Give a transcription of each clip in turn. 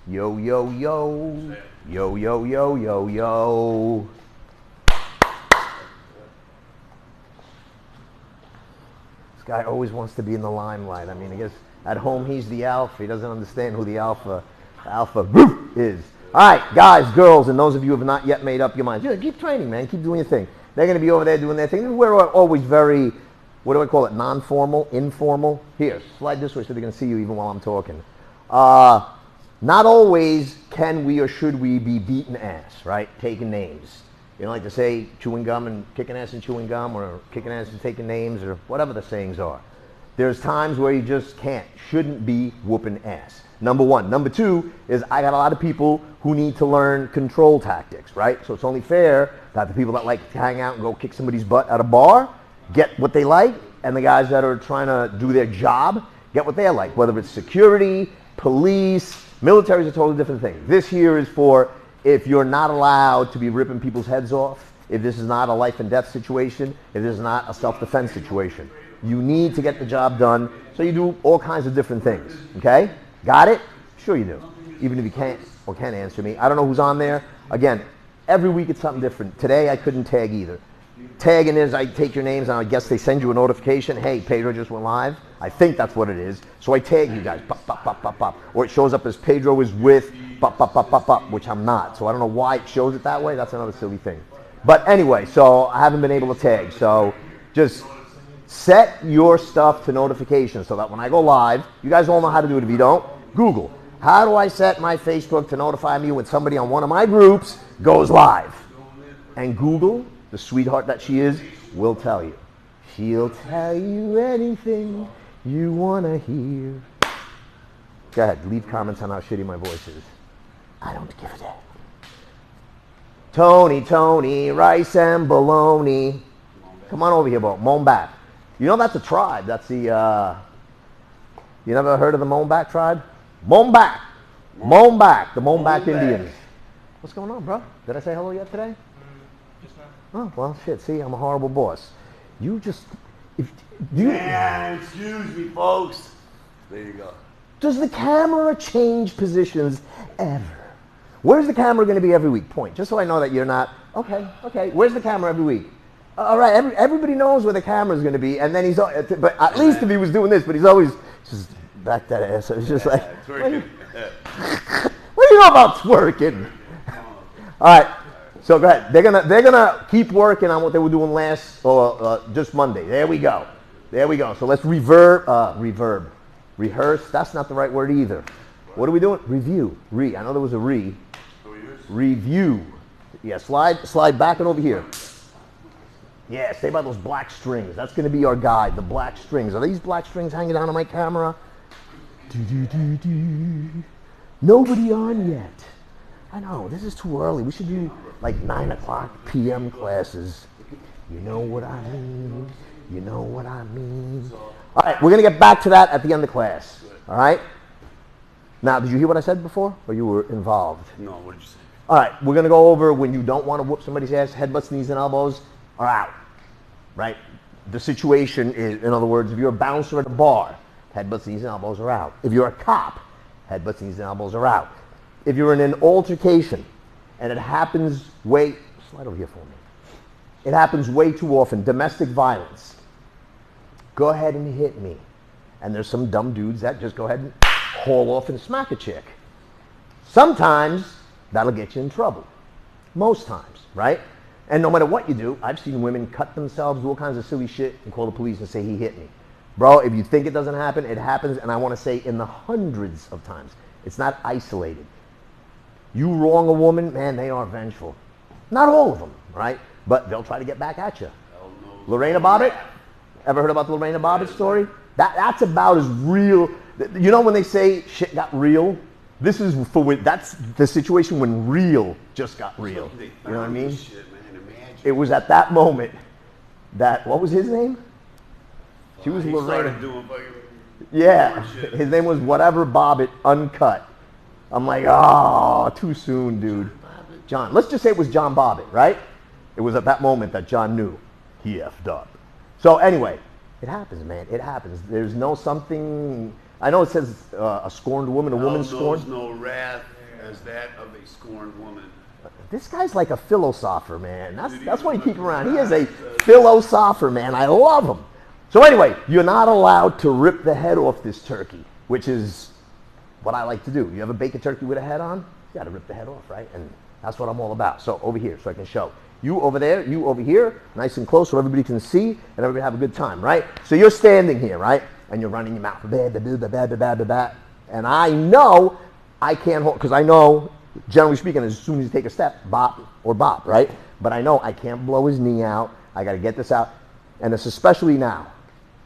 Yo, yo, yo. Yo, yo, yo, yo, yo. This guy always wants to be in the limelight. I mean, I guess at home he's the alpha. He doesn't understand who the alpha is. All right, guys, girls, and those of you who have not yet made up your minds, keep training, man. Keep doing your thing. They're going to be over there doing their thing. We're always very, what do I call it, non-formal, informal. Here, slide this way so they can see you even while I'm talking. Not always can we or should we be beating ass, right? Taking names. You don't like to say chewing gum and kicking ass and chewing gum, or kicking ass and taking names, or whatever the sayings are. There's times where you just shouldn't be whooping ass. Number one. Number two is I got a lot of people who need to learn control tactics, right? So it's only fair that the people that like to hang out and go kick somebody's butt at a bar get what they like, and the guys that are trying to do their job get what they like, whether it's security, police, military is a totally different thing. This here is for if you're not allowed to be ripping people's heads off, if this is not a life and death situation, if this is not a self-defense situation. You need to get the job done, so you do all kinds of different things, okay? Got it? Sure you do. Even if you can't or can't answer me. I don't know who's on there. Again, every week it's something different. Today I couldn't tag either. Tagging is I take your names and I guess they send you a notification. Hey, Pedro just went live. I think that's what it is. So I tag you guys. Pop, pop, pop, pop, pop. Or it shows up as Pedro is with pop, pop, pop, pop, pop, which I'm not. So I don't know why it shows it that way. That's another silly thing. But anyway, so I haven't been able to tag. So just set your stuff to notifications so that when I go live, you guys all know how to do it. If you don't, Google. How do I set my Facebook to notify me when somebody on one of my groups goes live? And Google, the sweetheart that she is, will tell you. She'll tell you anything you want to hear. Go ahead, leave comments on how shitty my voice is. I don't give a damn. Tony, rice and bologna. Come on over here, bro. Mombak. You know that's a tribe. That's the, you never heard of the Mombak tribe? Mombak, the Mombak Indians. What's going on, bro? Did I say hello yet today? Just now. Oh, well, shit, see, I'm a horrible boss. You just, Man, excuse me, folks. There you go. Does the camera change positions ever? Where's the camera going to be every week? Point, just so I know that you're not, okay, where's the camera every week? All right, everybody knows where the camera's going to be, and then he's, but at least if he was doing this, but he's always just back that ass. It's just like, what do you know about twerking? All right, so go ahead. They're gonna keep working on what they were doing just Monday. There we go. So let's rehearse. That's not the right word either. What are we doing? Review. I know there was a review. Yeah, slide back and over here. Yeah, stay by those black strings. That's going to be our guide, the black strings. Are these black strings hanging down on my camera? Nobody on yet. I know, this is too early. We should do like 9 o'clock p.m. classes. You know what I mean? All right, we're going to get back to that at the end of class. All right? Now, did you hear what I said before? Or you were involved? No, what did you say? All right, we're going to go over when you don't want to whoop somebody's ass, headbutts, knees, and elbows are out, right? The situation is, in other words, if you're a bouncer at a bar, headbutts, knees, and elbows are out. If you're a cop, headbutts, knees, and elbows are out. If you're in an altercation, and it happens slide over here for me. It happens way too often, domestic violence. Go ahead and hit me. And there's some dumb dudes that just go ahead and haul off and smack a chick. Sometimes, that'll get you in trouble. Most times, right? And no matter what you do, I've seen women cut themselves, do all kinds of silly shit, and call the police and say, he hit me. Bro, if you think it doesn't happen, it happens, and I want to say in the hundreds of times. It's not isolated. You wrong a woman, man, they are vengeful. Not all of them, right? But they'll try to get back at you. Lorena Bobbitt? Ever heard about the Lorena Bobbitt story? That's about as real. You know when they say shit got real? This is that's the situation when real just got real. You know what I mean? It was at that moment that, what was his name? She was Lorena. Yeah, his name was whatever Bobbitt, uncut. I'm like, oh, too soon, dude. John, let's just say it was John Bobbitt, right? It was at that moment that John knew he effed up. So anyway, it happens, man. It happens. There's no something. I know it says a scorned woman, a woman scorned. No wrath as that of a scorned woman. This guy's like a philosopher, man. That's why you keep him around. He is a philosopher, man. I love him. So anyway, you're not allowed to rip the head off this turkey, which is what I like to do. You ever bake a turkey with a head on? You got to rip the head off, right? And that's what I'm all about. So over here, so I can show. You over there, you over here, nice and close so everybody can see and everybody have a good time, right? So you're standing here, right? And you're running your mouth. And I know I can't hold, because I know, generally speaking, as soon as you take a step, bop or bop, right? But I know I can't blow his knee out. I got to get this out. And it's especially now.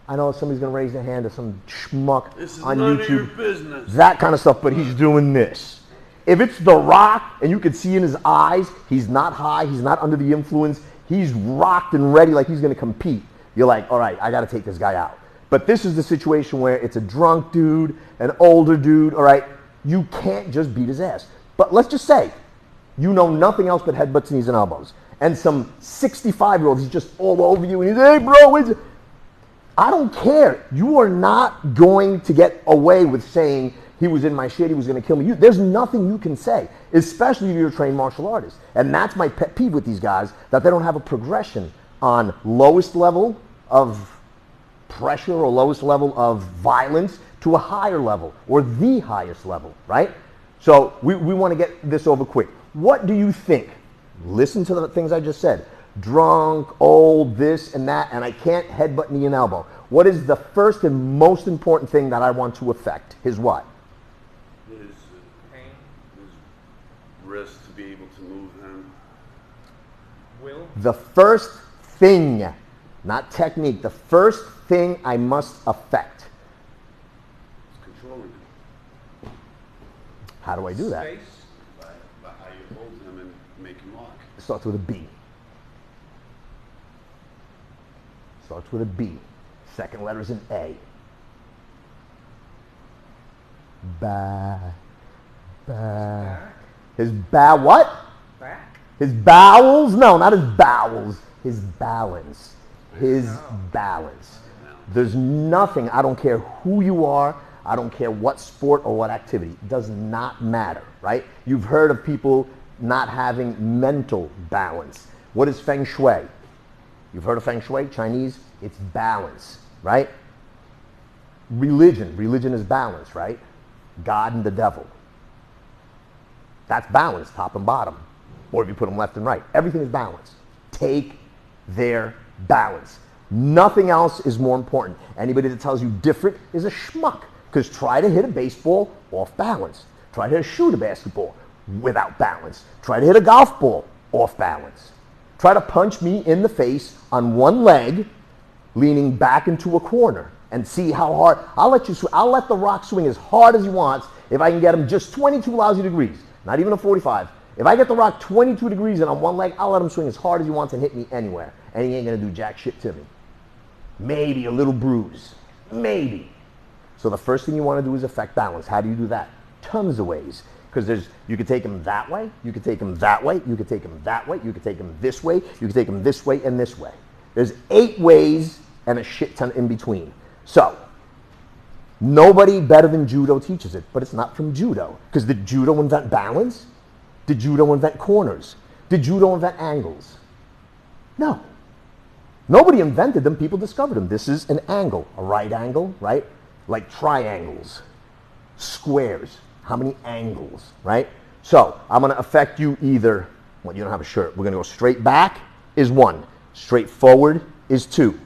I know somebody's going to raise their hand to some schmuck on YouTube. Of your business. That kind of stuff, but he's doing this. If it's The Rock, and you can see in his eyes, he's not high, he's not under the influence, he's rocked and ready like he's going to compete. You're like, all right, I got to take this guy out. But this is the situation where it's a drunk dude, an older dude, all right? You can't just beat his ass. But let's just say, you know nothing else but headbutts, knees, and elbows. And some 65-year-old, he's just all over you, and he's, hey, bro, I don't care. You are not going to get away with saying, he was in my shit, he was going to kill me. There's nothing you can say, especially if you're a trained martial artist. And that's my pet peeve with these guys, that they don't have a progression on lowest level of pressure or lowest level of violence to a higher level or the highest level, right? So we want to get this over quick. What do you think? Listen to the things I just said. Drunk, old, this and that, and I can't headbutt, knee, and elbow. What is the first and most important thing that I want to affect? His what? His pain. His wrist to be able to move him. Will. The first thing, not technique, the first thing I must affect. Controlling him. How do I do that? Space. By how you hold him and make him walk. It starts with a B. Starts with a B. Second letter is an A. Ba. Back. His what? Back. His bowels? No, not his bowels. His balance. His balance. There's nothing, I don't care who you are, I don't care what sport or what activity, it does not matter, right? You've heard of people not having mental balance. What is Feng Shui? You've heard of Feng Shui, Chinese? It's balance, right? Religion is balance, right? God and the devil. That's balance, top and bottom. Or if you put them left and right. Everything is balance. Take their balance. Nothing else is more important. Anybody that tells you different is a schmuck. Because try to hit a baseball off balance. Try to shoot a basketball without balance. Try to hit a golf ball off balance. Try to punch me in the face on one leg, leaning back into a corner, and see how hard. I'll let The Rock swing as hard as he wants if I can get him just 22 lousy degrees, not even a 45. If I get The Rock 22 degrees and on one leg, I'll let him swing as hard as he wants and hit me anywhere, and he ain't gonna do jack shit to me. Maybe a little bruise, maybe. So the first thing you want to do is affect balance. How do you do that? Tons of ways. Because you could take him that way, you could take him that way, you could take him that way, you could take him this way, you could take him this way and this way. There's 8 ways and a shit ton in between. So, nobody better than judo teaches it, but it's not from judo. Because did judo invent balance? Did judo invent corners? Did judo invent angles? No. Nobody invented them, people discovered them. This is an angle, a right angle, right? Like triangles, squares. How many angles, right? So I'm going to affect you either, well, you don't have a shirt. We're going to go straight back is 1. Straight forward is 2.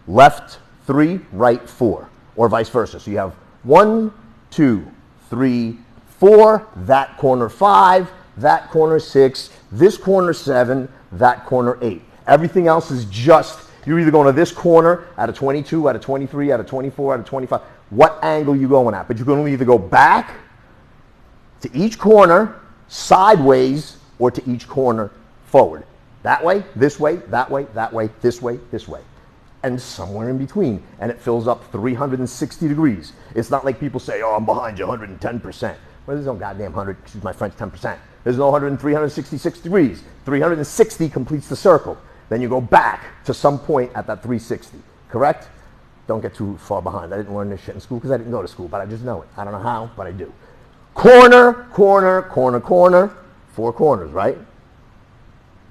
Left 3, right 4. Or vice versa. So you have 1, 2, 3, 4. That corner 5. That corner 6. This corner 7. That corner 8. Everything else is just, you're either going to this corner out of 22, out of 23, out of 24, out of 25. What angle you going at? But you're going to either go back to each corner, sideways, or to each corner forward. That way, this way, that way, that way, this way, this way. And somewhere in between. And it fills up 360 degrees. It's not like people say, oh, I'm behind you 110%. Well, there's no goddamn 100, excuse my French, 10%. There's no 100 and 366 degrees. 360 completes the circle. Then you go back to some point at that 360, correct? Don't get too far behind. I didn't learn this shit in school because I didn't go to school, but I just know it. I don't know how, but I do. Corner, corner, corner, corner. 4 corners, right?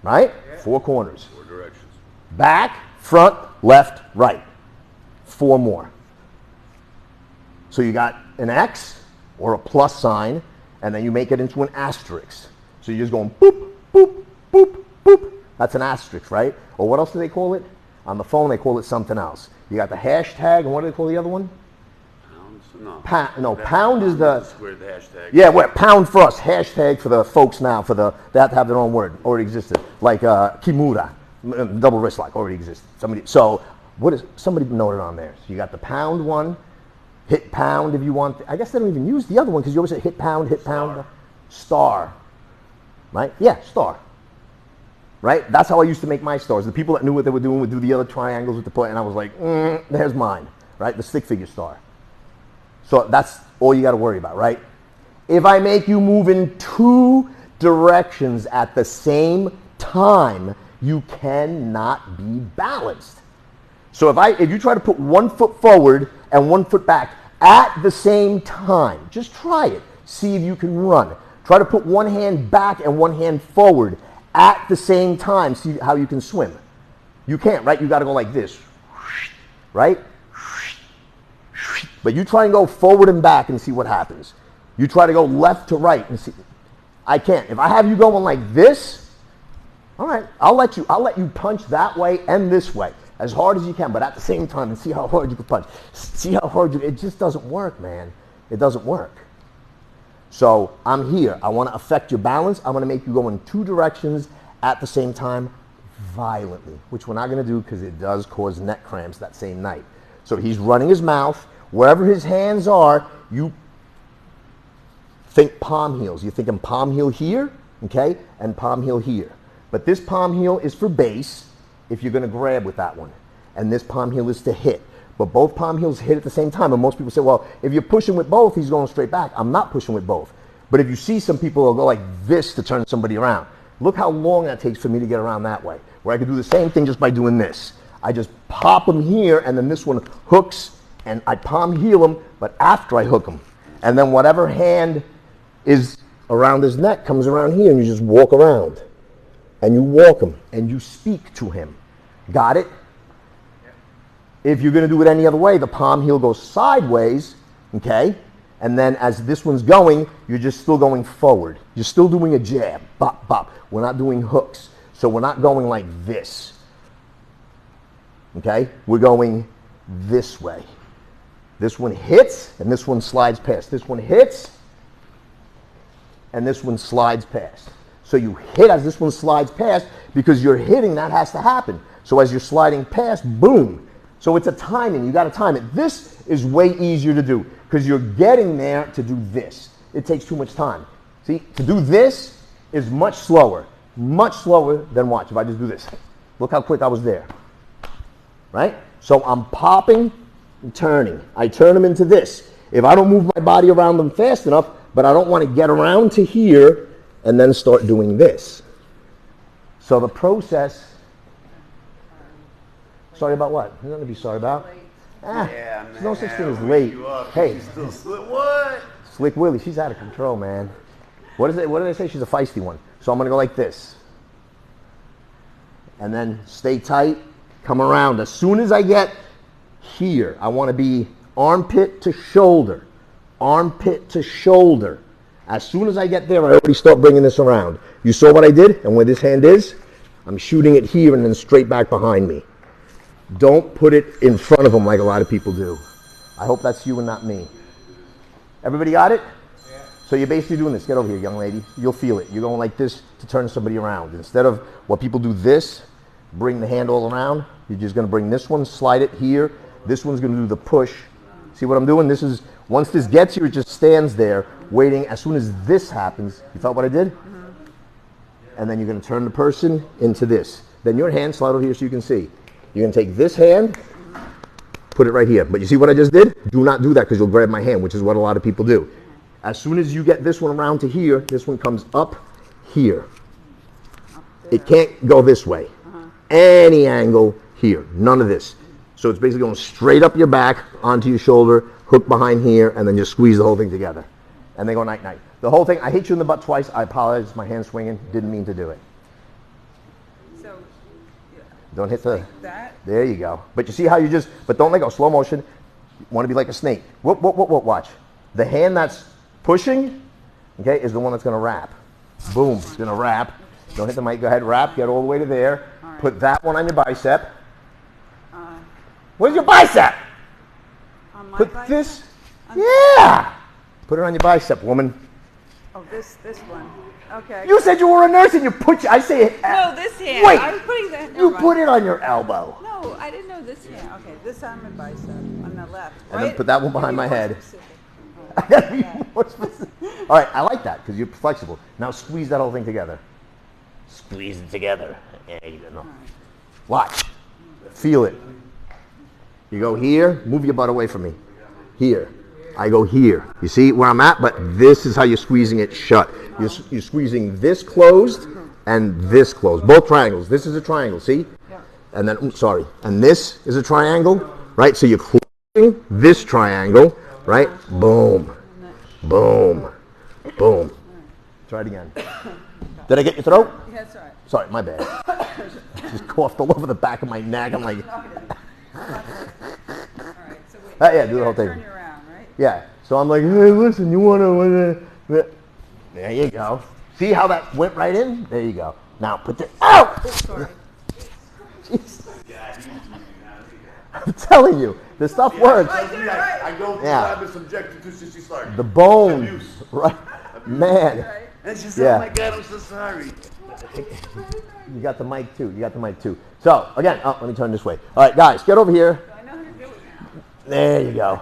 Right? Yeah. 4 corners. 4 directions. Back, front, left, right. 4 more. So you got an X or a plus sign, and then you make it into an asterisk. So you're just going boop, boop, boop, boop. That's an asterisk, right? Or what else do they call it? On the phone, they call it something else. You got the hashtag, and what do they call the other one? Pounds? No. Pound is the... Squared the hashtag. Yeah, what? Pound for us. Hashtag for the folks now. They have to have their own word. Already existed. Like kimura, double wrist lock, already existed. Somebody noted on there. So you got the pound one, hit pound if you want. I guess they don't even use the other one because you always say hit pound, star. Right? Yeah, star. Right? That's how I used to make my stars. The people that knew what they were doing would do the other triangles with the point, and I was like, there's mine. Right? The stick figure star. So that's all you got to worry about, right? If I make you move in 2 directions at the same time, you cannot be balanced. So if you try to put 1 foot forward and 1 foot back at the same time, just try it. See if you can run. Try to put 1 hand back and 1 hand forward at the same time. See how you can swim. You can't, right? You got to go like this, right? But you try and go forward and back and see what happens. You try to go left to right and see. I can't. If I have you going like this, all right, I'll let you punch that way and this way as hard as you can, but at the same time, and see how hard you can punch. See how hard it just doesn't work, man. It doesn't work. So I'm here. I want to affect your balance. I'm going to make you go in 2 directions at the same time violently, which we're not going to do because it does cause neck cramps that same night. So he's running his mouth. Wherever his hands are, you think palm heels. You're thinking palm heel here, okay, and palm heel here. But this palm heel is for base if you're going to grab with that one. And this palm heel is to hit. But both palm heels hit at the same time. And most people say, well, if you're pushing with both, he's going straight back. I'm not pushing with both. But if you see some people will go like this to turn somebody around. Look how long that takes for me to get around that way. Where I could do the same thing just by doing this. I just pop them here, and then this one hooks, and I palm heel him, but after I hook him. And then whatever hand is around his neck comes around here, and you just walk around. And you walk him, and you speak to him. Got it? If you're going to do it any other way, the palm heel goes sideways, okay? And then as this one's going, you're just still going forward. You're still doing a jab, bop, bop. We're not doing hooks. So we're not going like this, okay? We're going this way. This one hits, and this one slides past. This one hits, and this one slides past. So you hit as this one slides past, because you're hitting, that has to happen. So as you're sliding past, boom. So it's a timing. You got to time it. This is way easier to do because you're getting there to do this. It takes too much time. See, to do this is much slower than watch. If I just do this, look how quick I was there. Right? So I'm popping and turning. I turn them into this. If I don't move my body around them fast enough, but I don't want to get around to here and then start doing this. So the process. Sorry about what? There's nothing to be sorry about. Yeah, man. There's no such thing as late. Hey, What? Slick Willie, she's out of control, man. What do they say? She's a feisty one. So I'm going to go like this. And then stay tight, come around. As soon as I get here, I want to be armpit to shoulder. Armpit to shoulder. As soon as I get there, I already start bringing this around. You saw what I did? And where this hand is? I'm shooting it here and then straight back behind me. Don't put it in front of them like a lot of people do. I hope that's you and not me. Everybody got it? Yeah. So you're basically doing this. Get over here, young lady. You'll feel it. You're going like this to turn somebody around. Instead of what people do this, bring the hand all around, you're just going to bring this one, slide it here. This one's going to do the push. See what I'm doing? This is, once this gets you, it just stands there waiting. As soon as this happens, you felt what I did? Mm-hmm. And then you're going to turn the person into this. Then your hand, slide over here so you can see. You're going to take this hand, put it right here. But you see what I just did? Do not do that because you'll grab my hand, which is what a lot of people do. As soon as you get this one around to here, this one comes up here. It can't go this way. Any angle here. None of this. So it's basically going straight up your back, onto your shoulder, hook behind here, and then just squeeze the whole thing together. and they go night-night. The whole thing, I hit you in the butt twice. I apologize. My hand's swinging. Didn't mean to do it. So, yeah. Don't hit the... Like that? There you go. But you see how you just... But don't let go. Slow motion. You want to be like a snake. Whoop, whoop, whoop, whoop. Watch. The hand that's pushing, okay, is the one that's going to wrap. Boom. It's going to wrap. Don't hit the mic. Go ahead. Wrap. Get all the way to there. Right. Put that one on your bicep. Where's your bicep? On my Put bicep? this... Yeah! Put it on your bicep, woman. Oh, this one. Okay. You said you were a nurse and you put... I say... No, this hand. Wait! I was putting that. You put it on your elbow. No, I didn't know this hand. Okay, this on my bicep, on the left. And right? then put that one Give behind me my more head. specific. I gotta be more specific. All right, I like that because you're flexible. Now squeeze that whole thing together. Squeeze it together. There you go. All right. Watch. Feel it. You go here. Move your butt away from me. Here. I go here. You see where I'm at? But this is how you're squeezing it shut. You're squeezing this closed and this closed. Both triangles. This is a triangle. See? Yeah. And then, sorry. And this is a triangle, right? So you're closing this triangle. Right? Boom. Boom. Boom. Try it again. Did I get your throat? Yeah, that's all right. Sorry, my bad. Just coughed all over the back of my neck. I'm like, All right, so wait. yeah, do the whole thing. Turn you around, right? Yeah. So I'm like, hey, listen, you want to... There you go. See how that went right in? There you go. Now put the... Ow! Sorry. Jeez. I'm telling you, this stuff works. I go Yeah. I'm subjected to since you started. The bone, Abuse. right? Man, Right. And she said, Yeah. oh my God, I'm so sorry. you got the mic too. You got the mic too. So again, let me turn this way. All right, guys, get over here. So I know how to do it now. There you go.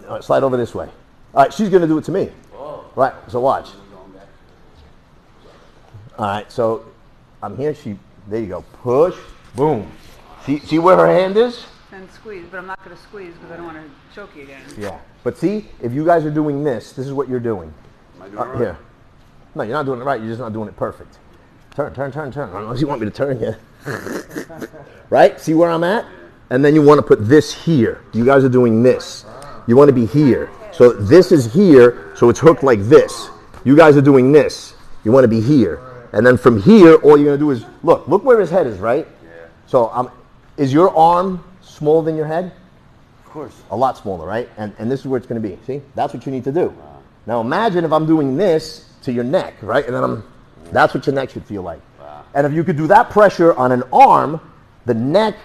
All right, slide over this way. All right, she's gonna do it to me. Right. So watch. All right. So I'm here. There you go. Push. Boom. See where her hand is? And squeeze, but I'm not going to squeeze because I don't want to choke you again. Yeah. But see, if you guys are doing this is what you're doing. Am I doing it right? Here. No, you're not doing it right. You're just not doing it perfect. Turn. Unless you want me to turn you. Right? See where I'm at? And then you want to put this here. You guys are doing this. You want to be here. So this is here, so it's hooked like this. You guys are doing this. You want to be here. And then from here, all you're going to do is, look where his head is, right? Yeah. So is your arm smaller than your head? Of course. A lot smaller, right? And this is where it's going to be. See? That's what you need to do. Wow. Now imagine if I'm doing this to your neck, right? And then that's what your neck should feel like. Wow. And if you could do that pressure on an arm, the neck,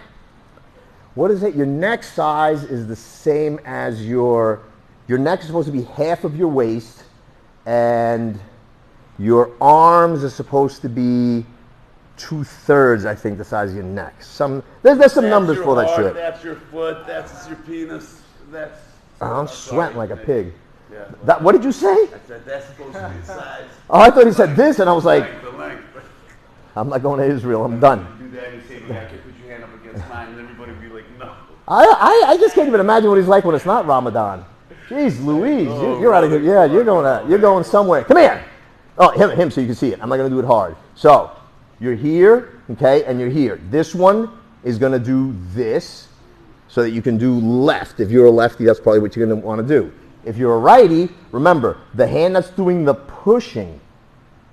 what is it? Your neck size is the same as your neck is supposed to be half of your waist, and your arms are supposed to be 2/3, I think, the size of your neck. There's some numbers for that shit. That's your foot. That's your penis. That's. I'm sweating like a pig. Yeah. What did you say? I said that's supposed to be the size. Oh, I thought he said this, and I was like, The length. I'm not going to Israel. I'm done. You do that and you say, "Look, I can put your hand up against mine," and everybody would be like, "No." I just can't even imagine what he's like when it's not Ramadan. Jeez, Louise, you're out of here. Yeah, you're going somewhere. Come here. Oh, him, so you can see it. I'm not going to do it hard. So you're here, okay, and you're here. This one is going to do this, so that you can do left. If you're a lefty, that's probably what you're going to want to do. If you're a righty, remember the hand that's doing the pushing,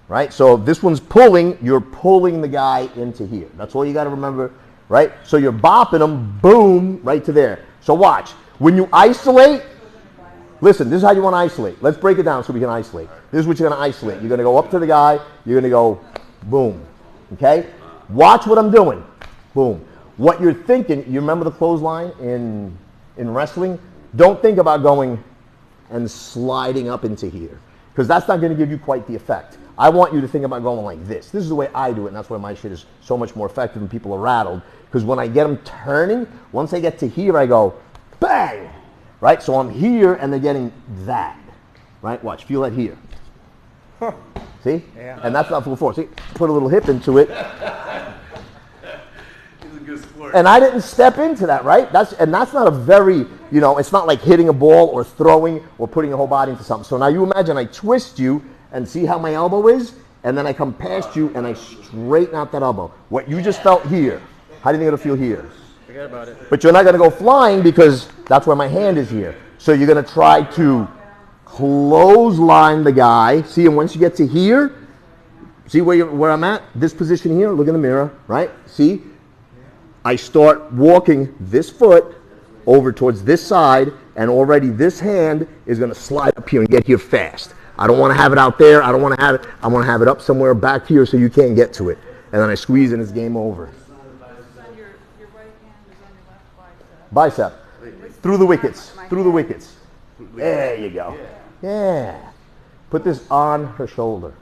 right? So if this one's pulling, you're pulling the guy into here. That's all you got to remember, right? So you're bopping them, boom, right to there. So watch. When you isolate, listen, this is how you want to isolate. Let's break it down so we can isolate. This is what you're going to isolate. You're going to go up to the guy. You're going to go boom, okay? Watch what I'm doing. Boom. What you're thinking, you remember the clothesline in wrestling? Don't think about going and sliding up into here, because that's not going to give you quite the effect. I want you to think about going like this. This is the way I do it, and that's why my shit is so much more effective and people are rattled, because when I get them turning, once they get to here, I go, bang, right? So I'm here, and they're getting that, right? Watch, feel that here. See? Yeah. And that's not full force. See? Put a little hip into it. He's a good sport. And I didn't step into that, right? That's not a very, it's not like hitting a ball or throwing or putting your whole body into something. So now you imagine I twist you and see how my elbow is, and then I come past you and I straighten out that elbow. What you just felt here, how do you think it'll feel here? Forget about it. But you're not going to go flying because that's where my hand is here. So you're going to try to clothesline the guy. See, and once you get to here, see where I'm at? This position here, look in the mirror, right? See? I start walking this foot over towards this side, and already this hand is going to slide up here and get here fast. I don't want to have it out there. I don't want to have it. I want to have it up somewhere back here so you can't get to it. And then I squeeze and it's game over. Your right hand is on your left bicep. Bicep. Through the wickets. Through the wickets. There you go. Yeah. Put this on her shoulder.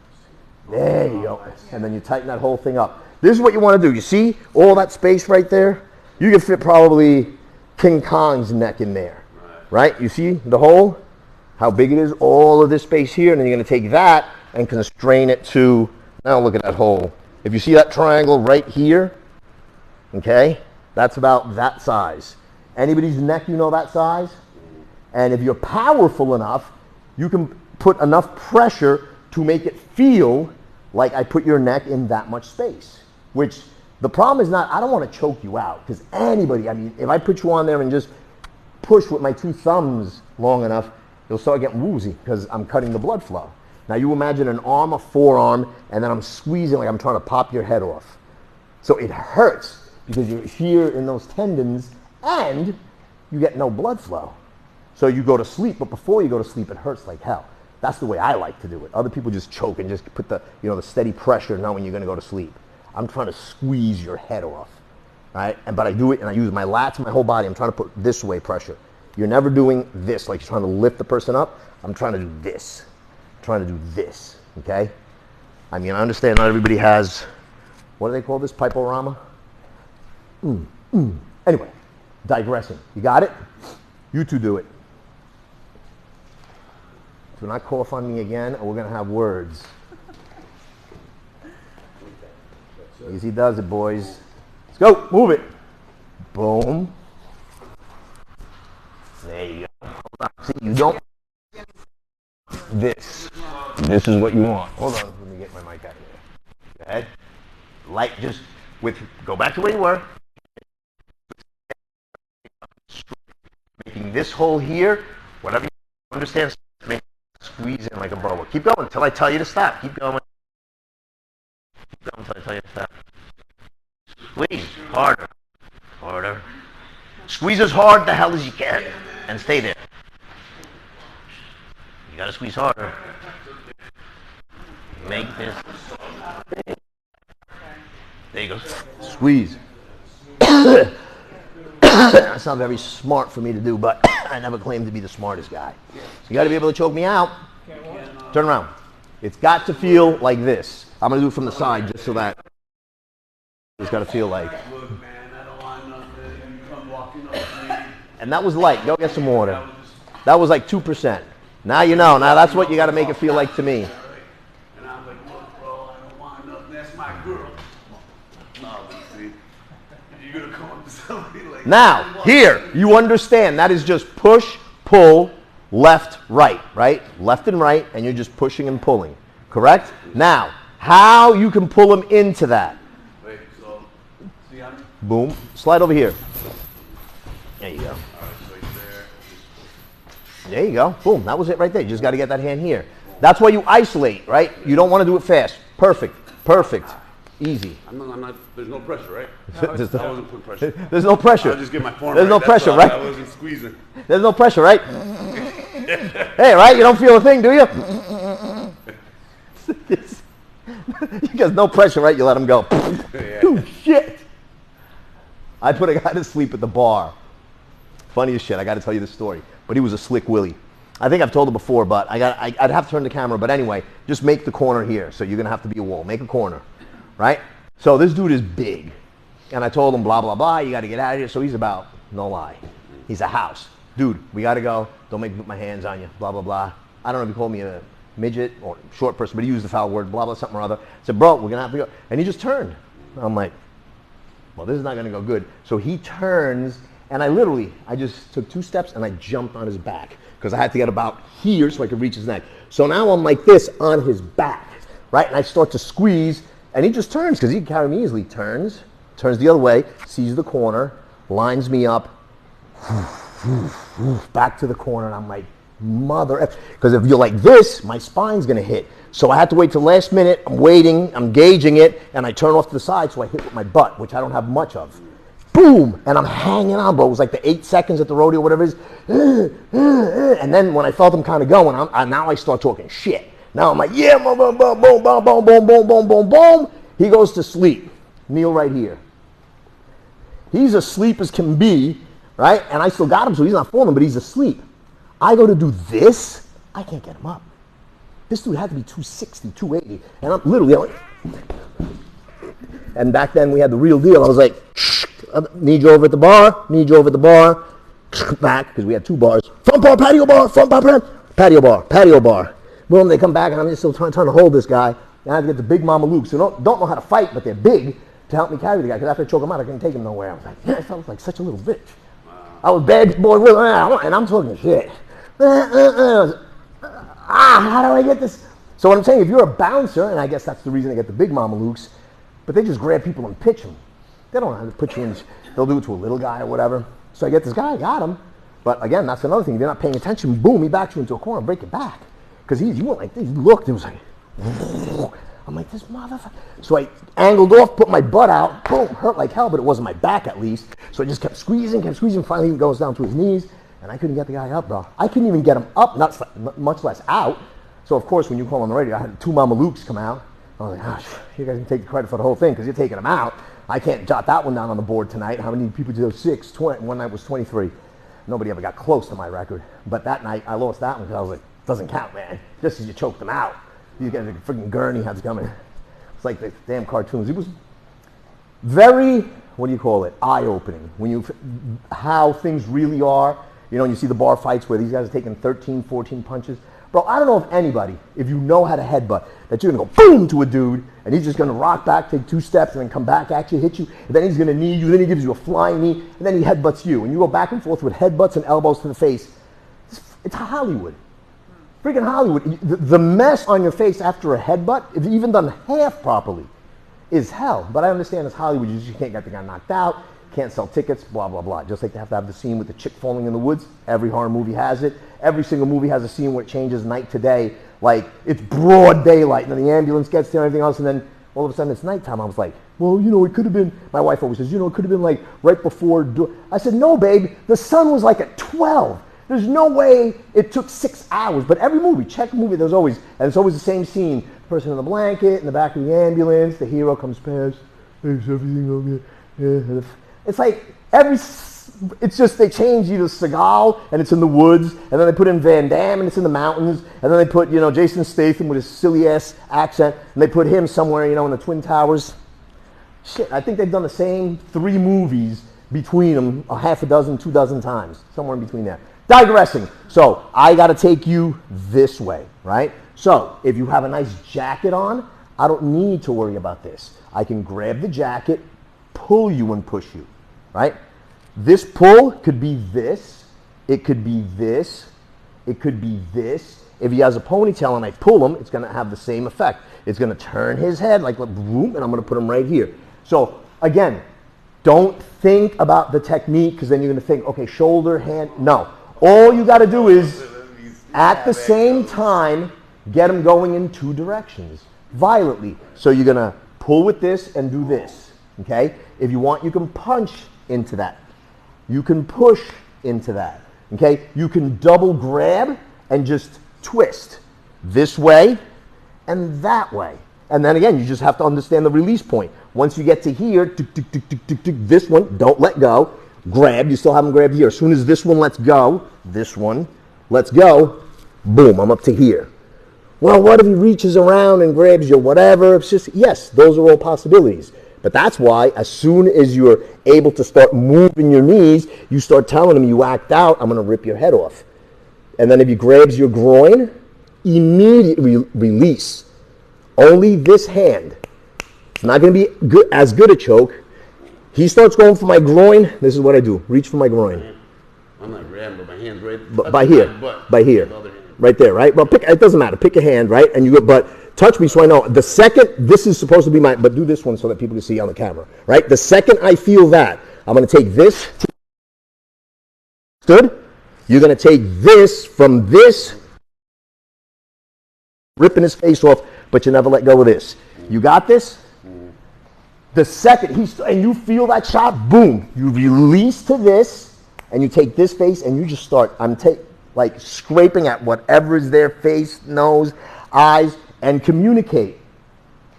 There you go. And then you tighten that whole thing up. This is what you want to do. You see all that space right there? You can fit probably King Kong's neck in there. Right? You see the hole? How big it is? All of this space here. And then you're going to take that and constrain it to, now look at that hole. If you see that triangle right here, okay, that's about that size. Anybody's neck, you know that size? And if you're powerful enough, you can put enough pressure to make it feel like I put your neck in that much space. Which the problem is not, I don't want to choke you out. Because anybody, I mean, if I put you on there and just push with my two thumbs long enough, you'll start getting woozy because I'm cutting the blood flow. Now you imagine an arm, a forearm, and then I'm squeezing like I'm trying to pop your head off. So it hurts because you're here in those tendons and you get no blood flow. So you go to sleep, but before you go to sleep, it hurts like hell. That's the way I like to do it. Other people just choke and just put the, you know, the steady pressure knowing you're going to go to sleep. I'm trying to squeeze your head off, right? But I do it and I use my lats, my whole body. I'm trying to put this way pressure. You're never doing this, like you're trying to lift the person up. I'm trying to do this. I'm trying to do this, okay? I mean, I understand not everybody has, what do they call this, piporama? Anyway, digressing. You got it? You two do it. Do not cough on me again, or we're going to have words. Easy does it, boys. Let's go. Move it. Boom. There you go. Hold on. See, you don't. This. This is what you want. Hold on. Let me get my mic out here. Go ahead. Light just with. Go back to where you were. Making this hole here. Whatever you understand. Make squeeze in like a boa. Keep going until I tell you to stop. Keep going. Keep going until I tell you to stop. Squeeze harder. Harder. Squeeze as hard the hell as you can and stay there. You gotta squeeze harder. Make this. There you go. Squeeze. That's not very smart for me to do, but I never claimed to be the smartest guy. You gotta be able to choke me out. Turn around. It's got to feel like this. I'm gonna do it from the side just so that it's gotta feel like. Look, man, I don't want nothing. You come walking up to me. And that was light. Go get some water. That was like 2%. Now you know. Now that's what you got to make it feel like to me. And I'm like, look, bro, I don't want nothing. That's my girl. No, see, you're gonna come up to somebody like. Now here, you understand that is just push, pull, left, right, right, left and right, and you're just pushing and pulling. Correct? Now, how you can pull them into that? Wait, so see, I'm. Boom. Slide over here. There you go. All right, so right there. There you go. Boom. That was it right there. You just got to get that hand here. That's why you isolate, right? You don't want to do it fast. Perfect. Perfect. Easy. I'm not, there's no pressure, right? There's I wasn't putting pressure. There's no pressure. I'll just get my form There's right. no That's pressure, all. right? I wasn't squeezing. There's no pressure, right? Hey, right? You don't feel a thing, do you? Because no pressure, right? You let him go. Yeah. Oh, shit. I put a guy to sleep at the bar. Funny as shit. I got to tell you this story. But he was a slick Willie. I think I've told it before, but I'd have to turn the camera. But anyway, just make the corner here. So you're going to have to be a wall. Make a corner, right? So this dude is big. And I told him, blah, blah, blah, you got to get out of here. So he's about, no lie, he's a house. Dude, we got to go. Don't make me put my hands on you, blah, blah, blah. I don't know if he called me a midget or short person, but he used the foul word, blah, blah, something or other. I said, bro, we're going to have to go. And he just turned. I'm like, well, this is not going to go good. So he turns, and I just took 2 steps, and I jumped on his back because I had to get about here so I could reach his neck. So now I'm like this on his back, right? And I start to squeeze, and he just turns because he can carry me easily. Turns the other way, sees the corner, lines me up, back to the corner, and I'm like, because if you're like this, my spine's going to hit. So I had to wait till last minute. I'm waiting, I'm gauging it, and I turn off to the side, so I hit with my butt, which I don't have much of. Boom! And I'm hanging on, bro. It was like the 8 seconds at the rodeo, whatever it is. And then when I felt him kind of going, now I start talking shit. Now I'm like, yeah, boom, boom, boom, boom, boom, boom, boom, boom, boom, boom, boom. He goes to sleep. Kneel right here. He's asleep as can be, right? And I still got him, so he's not falling, but he's asleep. I go to do this, I can't get him up. This dude had to be 260, 280, and I'm literally like, and back then we had the real deal. I was like, need you over at the bar, need you over at the bar, back, because we had 2 bars. Front bar, patio bar, front bar, patio bar, patio bar. Boom, they come back, and I'm just still trying to hold this guy. And I have to get the big Mama Lukes, who don't know how to fight, but they're big, to help me carry the guy, because after I choke him out, I couldn't take him nowhere. I was like, yeah, I felt like such a little bitch. I was bad boy, and I'm talking shit. How do I get this? So what I'm saying, if you're a bouncer, and I guess that's the reason they get the big Mama Lukes, but they just grab people and pitch them. They don't know how to put you in. They'll do it to a little guy or whatever. So I get this guy, I got him. But again, that's another thing. If you're not paying attention, boom, he backs you into a corner and break your back. Because you went like this. He looked, it was like, I'm like, this motherfucker. So I angled off, put my butt out, boom, hurt like hell, but it wasn't my back at least. So I just kept squeezing. Finally, he goes down to his knees, and I couldn't get the guy up, bro. I couldn't even get him up, not much less out. So of course, when you call on the radio, I had 2 Mama Lukes come out. I was like, gosh, you guys can take the credit for the whole thing because you're taking them out. I can't jot that one down on the board tonight. How many people did those? 6, 20. One night was 23. Nobody ever got close to my record. But that night, I lost that one because I was like, doesn't count, man. Just as you choked them out. These guys, like freaking gurney had to come in. It's like the damn cartoons. It was very, what do you call it, eye-opening. How things really are. You know, and you see the bar fights where these guys are taking 13, 14 punches. Bro, I don't know if anybody, if you know how to headbutt, that you're going to go boom to a dude, and he's just going to rock back, take 2 steps, and then come back at you, hit you, and then he's going to knee you, then he gives you a flying knee, and then he headbutts you. And you go back and forth with headbutts and elbows to the face. It's Hollywood. Freaking Hollywood. The mess on your face after a headbutt, if even done half properly, is hell. But I understand it's Hollywood. You just can't get the guy knocked out, can't sell tickets, blah, blah, blah. Just like they have to have the scene with the chick falling in the woods. Every horror movie has it. Every single movie has a scene where it changes night to day. Like, it's broad daylight, and then the ambulance gets there and everything else, and then all of a sudden it's nighttime. I was like, well, you know, it could have been, my wife always says, you know, it could have been like right before. I said, no, babe, the sun was like at 12. There's no way it took 6 hours. But every movie, check a movie, there's always, and it's always the same scene. The person in the blanket, in the back of the ambulance, the hero comes past, is everything okay? Yeah. It's like it's just they change either Seagal and it's in the woods, and then they put in Van Damme and it's in the mountains, and then they put, you know, Jason Statham with his silly ass accent, and they put him somewhere, you know, in the Twin Towers. Shit, I think they've done the same 3 movies between them, a half a dozen, 2 dozen times, somewhere in between there. Digressing. So I got to take you this way, right? So if you have a nice jacket on, I don't need to worry about this. I can grab the jacket, pull you and push you, right? This pull could be this, it could be this, it could be this. If he has a ponytail and I pull him, it's going to have the same effect. It's going to turn his head like boom, and I'm going to put him right here. So again, don't think about the technique because then you're going to think, okay, shoulder, hand. No. All you got to do is, at the same time, get him going in 2 directions, violently. So you're going to pull with this and do this, okay? If you want, you can punch into that. You can push into that, okay? You can double grab and just twist this way and that way. And then again, you just have to understand the release point. Once you get to here, this one, don't let go. Grab, you still haven't grabbed here. As soon as this one lets go, this one lets go, boom, I'm up to here. Well, what if he reaches around and grabs you, whatever? It's just, yes, those are all possibilities. But that's why as soon as you're able to start moving your knees, you start telling him, you act out, I'm going to rip your head off. And then if he grabs your groin, immediately release. Only this hand. It's not going to be as good a choke. He starts going for my groin. This is what I do. Reach for my groin. I'm not grabbing, but my hand's right. By here. By here. Right there, right? Well, it doesn't matter. Pick a hand, right? And you go, but touch me so I know. The second, this is supposed to be but do this one so that people can see on the camera, right? The second I feel that, I'm going to take this. Stood? You're going to take this from this, ripping his face off, but you never let go of this. You got this? The second and you feel that shot, boom, you release to this, and you take this face, and you just start, like scraping at whatever is there, face, nose, eyes, and communicate.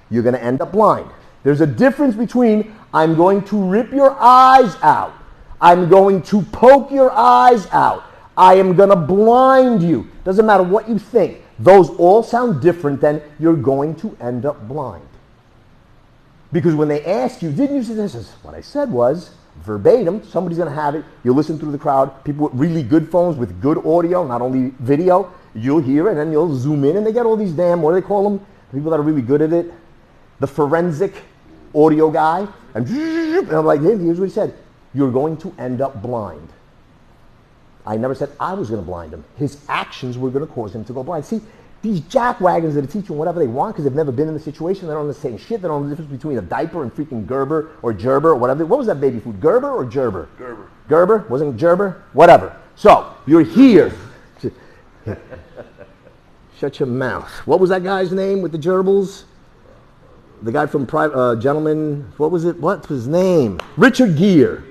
You're going to end up blind. There's a difference between I'm going to rip your eyes out. I'm going to poke your eyes out. I am going to blind you. Doesn't matter what you think. Those all sound different than you're going to end up blind. Because when they ask you, didn't you say this? What I said was, verbatim, somebody's going to have it. You'll listen through the crowd. People with really good phones with good audio, not only video, you'll hear it, and then you'll zoom in, and they get all these damn, what do they call them? People that are really good at it. The forensic audio guy. And I'm like, hey, here's what he said. You're going to end up blind. I never said I was going to blind him. His actions were going to cause him to go blind. See, these jackwagons that are teaching whatever they want because they've never been in the situation, they don't understand shit, they don't know the difference between a diaper and freaking Gerber or Gerber or whatever. What was that baby food, Gerber or Gerber? Gerber. Gerber? Wasn't it Gerber? Whatever. So, you're here. Shut your mouth. What was that guy's name with the gerbils? The guy from Gentleman, what was it? What's his name? Richard Gere.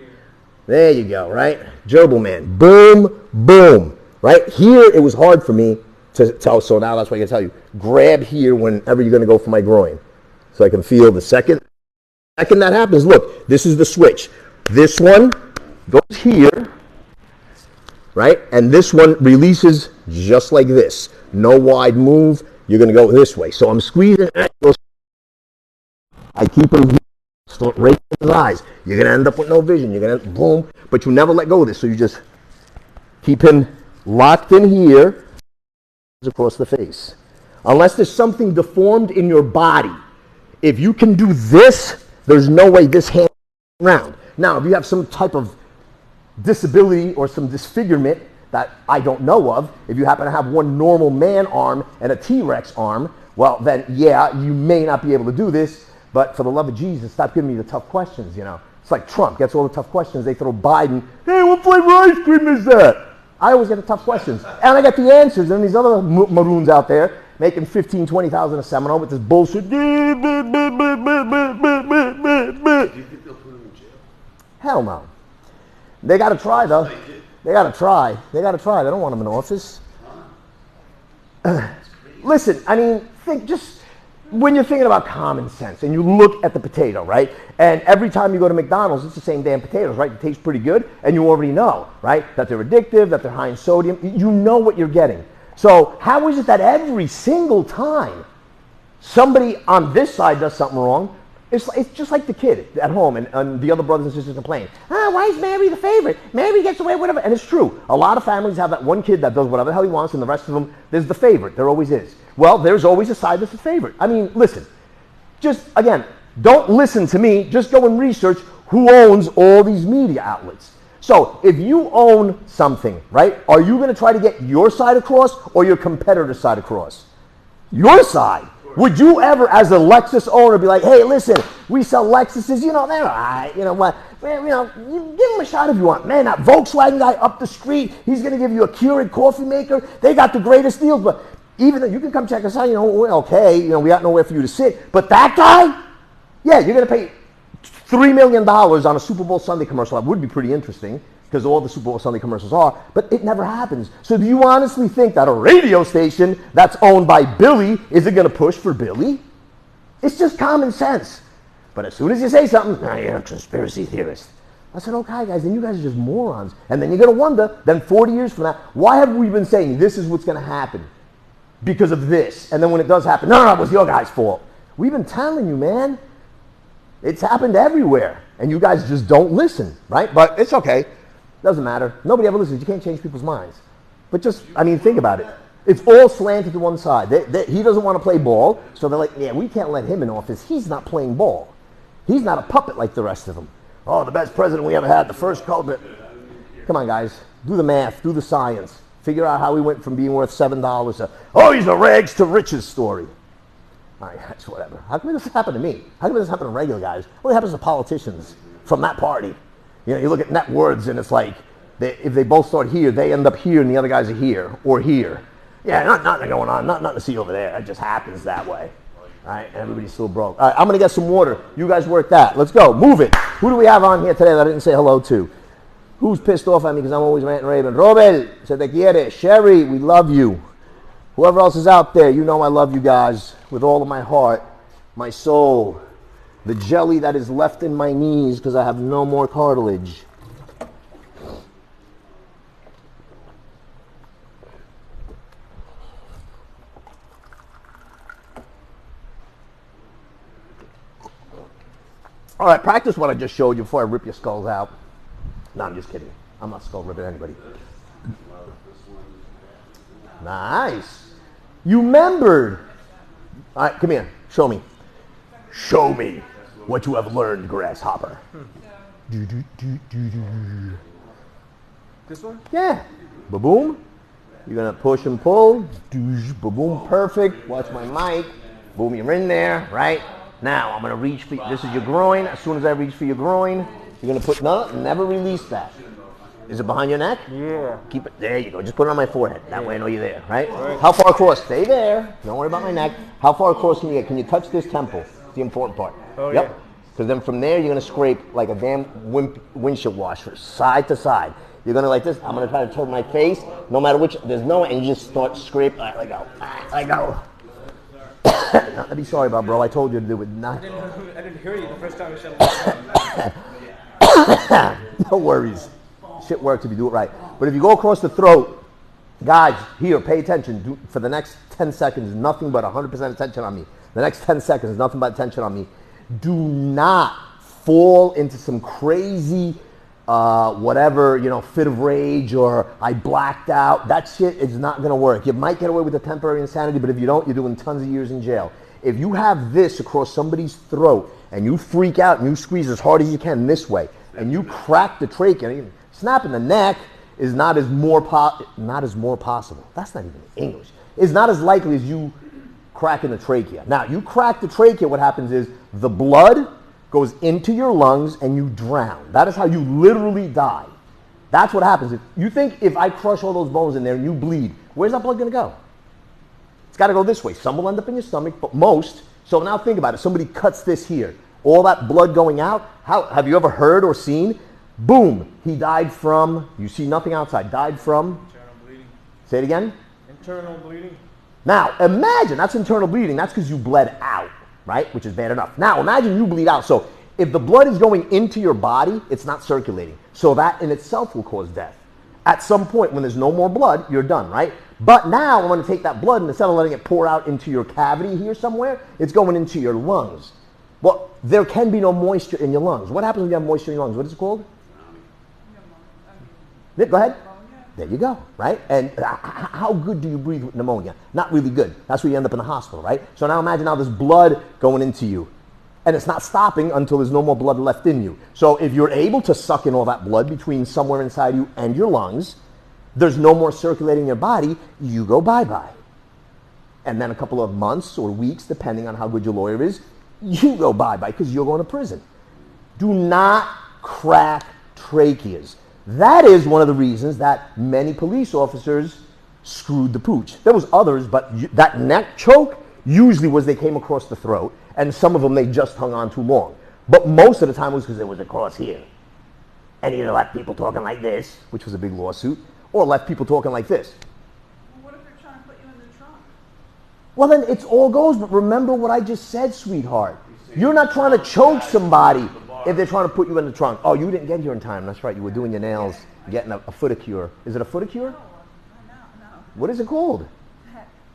There you go, right? Gerbil man. Boom, boom. Right? Here, it was hard for me to tell, so now that's what I can tell you. Grab here whenever you're going to go for my groin. So I can feel the second that happens. Look, this is the switch. This one goes here, right? And this one releases just like this. No wide move. You're going to go this way. So I'm squeezing. I keep him here. Start right in his eyes. You're going to end up with no vision. You're going to, boom. But you never let go of this. So you just keep him locked in here across the face. Unless there's something deformed in your body. If you can do this, there's no way this hand is around. Now, if you have some type of disability or some disfigurement that I don't know of, if you happen to have one normal man arm and a T-Rex arm, well, then, yeah, you may not be able to do this. But for the love of Jesus, stop giving me the tough questions, you know. It's like Trump gets all the tough questions. They throw Biden, hey, what flavor ice cream is that? I always get the tough questions. And I get the answers. And these other maroons out there making $15,000, $20,000 a seminar with this bullshit. Do you think they'll put him in jail? Hell no. They got to try, though. They got to try. They got to try. They don't want him in office. Listen, I mean, when you're thinking about common sense and you look at the potato, right? And every time you go to McDonald's, it's the same damn potatoes, right? It tastes pretty good, and you already know, right? That they're addictive, that they're high in sodium. You know what you're getting. So how is it that every single time somebody on this side does something wrong, it's just like the kid at home and the other brothers and sisters complain, why is Mary the favorite? Mary gets away with whatever. And it's true. A lot of families have that one kid that does whatever the hell he wants, and the rest of them, there's the favorite. There always is. Well, there's always a side that's a favorite. I mean, listen, just, again, don't listen to me. Just go and research who owns all these media outlets. So if you own something, right, are you going to try to get your side across or your competitor's side across? Your side. Would you ever, as a Lexus owner, be like, hey, listen, we sell Lexuses, you know, they're all right, you know what, man, you know, you give them a shot if you want. Man, that Volkswagen guy up the street, he's going to give you a Keurig coffee maker. They got the greatest deals, but even though you can come check us out, you know, we're okay, you know, we got nowhere for you to sit. But that guy, yeah, you're going to pay $3 million on a Super Bowl Sunday commercial. That would be pretty interesting, because all the Super Bowl Sunday commercials are, but it never happens. So do you honestly think that a radio station that's owned by Billy isn't going to push for Billy? It's just common sense. But as soon as you say something, you're a conspiracy theorist. I said, okay, guys, then you guys are just morons. And then you're going to wonder, then 40 years from now, why have we been saying this is what's going to happen? Because of this. And then when it does happen, no, it was your guy's fault. We've been telling you, man. It's happened everywhere. And you guys just don't listen, right? But it's okay. Doesn't matter. Nobody ever listens. You can't change people's minds. But just, I mean, think about it. It's all slanted to one side. He doesn't want to play ball, so they're like, yeah, we can't let him in office. He's not playing ball. He's not a puppet like the rest of them. Oh, the best president we ever had, the first culprit. Come on, guys. Do the math. Do the science. Figure out how he went from being worth $7 to, oh, he's a rags to riches story. All right, that's whatever. How come this happen to me? How come this happen to regular guys? What happens to politicians from that party? You know, you look at net worths and it's like if they both start here, they end up here and the other guys are here or here. Yeah, nothing going on, nothing to see over there. It just happens that way. All right, and everybody's still broke. All right, I'm going to get some water. You guys work that. Let's go. Move it. Who do we have on here today that I didn't say hello to? Who's pissed off at me because I'm always ranting raving? Robel, se te quiere. Sherry, we love you. Whoever else is out there, you know I love you guys with all of my heart, my soul, the jelly that is left in my knees because I have no more cartilage. All right, practice what I just showed you before I rip your skulls out. No, I'm just kidding. I'm not skull ripping anybody. Nice. You remembered. All right, come here. Show me. Show me what you have learned, grasshopper. This one? Yeah. Ba-boom. You're going to push and pull. Ba-boom. Perfect. Watch my mic. Boom, you're in there, right? Now, I'm going to reach for, this is your groin. As soon as I reach for your groin, you're going to put, no, never release that. Is it behind your neck? Yeah. Keep it, there you go. Just put it on my forehead. That way I know you're there, right? How far across? Stay there. Don't worry about my neck. How far across can you get? Can you touch this temple? It's the important part. Oh, yep. yeah. Because then from there, you're going to scrape like a damn windshield washer, side to side. You're going to like this. I'm going to try to turn my face. No matter which, there's no, and you just start scraping. All right, let go. Let go. Nothing to be sorry about, bro. I told you to do it. I didn't hear you the first time you said it. No worries. Shit works if you do it right. But if you go across the throat, guys, here, pay attention. For the next 10 seconds, nothing but 100% attention on me. The next 10 seconds, nothing but attention on me. Do not fall into some crazy, whatever, fit of rage or I blacked out. That shit is not going to work. You might get away with a temporary insanity, but if you don't, you're doing tons of years in jail. If you have this across somebody's throat and you freak out and you squeeze as hard as you can this way and you crack the trachea, snapping the neck is not as more possible. That's not even English. It's not as likely as you cracking the trachea. Now, you crack the trachea, what happens is the blood goes into your lungs and you drown. That is how you literally die. That's what happens. If you think if I crush all those bones in there and you bleed, where's that blood going to go? It's got to go this way. Some will end up in your stomach, but most. So now think about it. Somebody cuts this here. All that blood going out. How have you ever heard or seen? Boom. He died from, you see nothing outside. Died from? Internal bleeding. Say it again. Internal bleeding. Now, imagine that's internal bleeding. That's because you bled out, right? Which is bad enough. Now, imagine you bleed out. So if the blood is going into your body, it's not circulating. So that in itself will cause death. At some point, when there's no more blood, you're done, right? But now I'm going to take that blood and instead of letting it pour out into your cavity here somewhere, it's going into your lungs. Well, there can be no moisture in your lungs. What happens when you have moisture in your lungs? What is it called? Go ahead. There you go, right? And how good do you breathe with pneumonia? Not really good. That's where you end up in the hospital, right? So now imagine now there's blood going into you. And it's not stopping until there's no more blood left in you. So if you're able to suck in all that blood between somewhere inside you and your lungs, there's no more circulating in your body, you go bye-bye. And then a couple of months or weeks, depending on how good your lawyer is, you go bye-bye because you're going to prison. Do not crack tracheas. That is one of the reasons that many police officers screwed the pooch. There was others, but that neck choke usually was they came across the throat, and some of them they just hung on too long. But most of the time it was because it was across here. And either left people talking like this, which was a big lawsuit, or left people talking like this. Well, what if they're trying to put you in the trunk? Well, then it's all goes, but remember what I just said, sweetheart. You're not trying to choke somebody if they're trying to put you in the trunk. Oh, you didn't get here in time. That's right. You were doing your nails, getting a foot-a-cure. Is it a foot-a-cure? No. What is it called?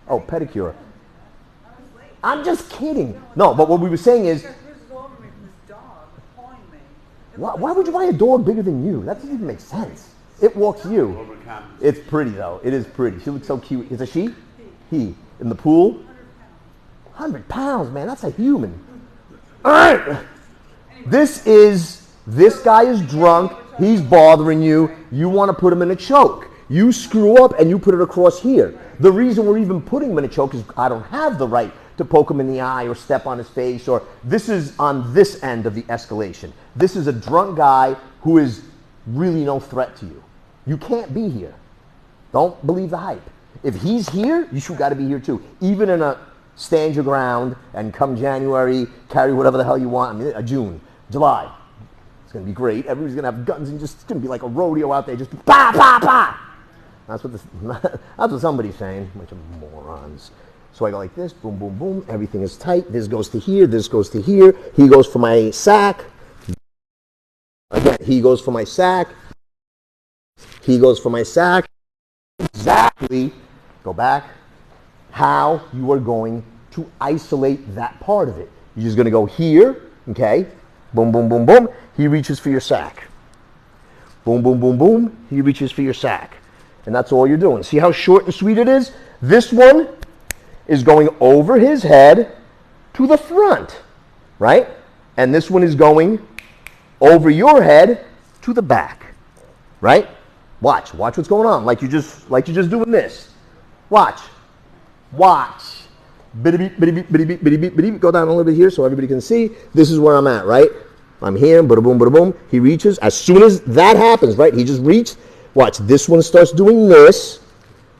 Oh, pedicure. I was late. I'm just kidding. No, but what we were saying is, This is over me from this dog pawing me. why would you buy a dog bigger than you? That doesn't even make sense. It walks you. It's pretty, though. It is pretty. She looks so cute. Is it she? He. In the pool? 100 pounds, man. That's a human. All right. This guy is drunk. He's bothering you. You want to put him in a choke. You screw up and you put it across here. The reason we're even putting him in a choke is I don't have the right to poke him in the eye or step on his face, or this is on this end of the escalation. This is a drunk guy who is really no threat to you. You can't be here. Don't believe the hype. If he's here, you should got to be here too. Even in a stand your ground and come January, carry whatever the hell you want. I mean, June, July. It's going to be great. Everybody's going to have guns and just it's going to be like a rodeo out there. Just bah, bah, bah. That's what somebody's saying. Bunch of morons. So I go like this, boom, boom, boom. Everything is tight. This goes to here. This goes to here. He goes for my sack. Again, he goes for my sack. He goes for my sack. Exactly. Go back. How you are going to isolate that part of it. You're just going to go here. Okay. Boom, boom, boom, boom. He reaches for your sack. Boom, boom, boom, boom. He reaches for your sack. And that's all you're doing. See how short and sweet it is? This one is going over his head to the front, right? And this one is going over your head to the back, right? Watch what's going on. Like you're just doing this. Watch. Bitty beep, bitty beep, bitty beep, bitty beep, bitty beep. Go down a little bit here so everybody can see. This is where I'm at, right? I'm here, bada boom, bada boom. He reaches. As soon as that happens, right? He just reached. Watch, this one starts doing this.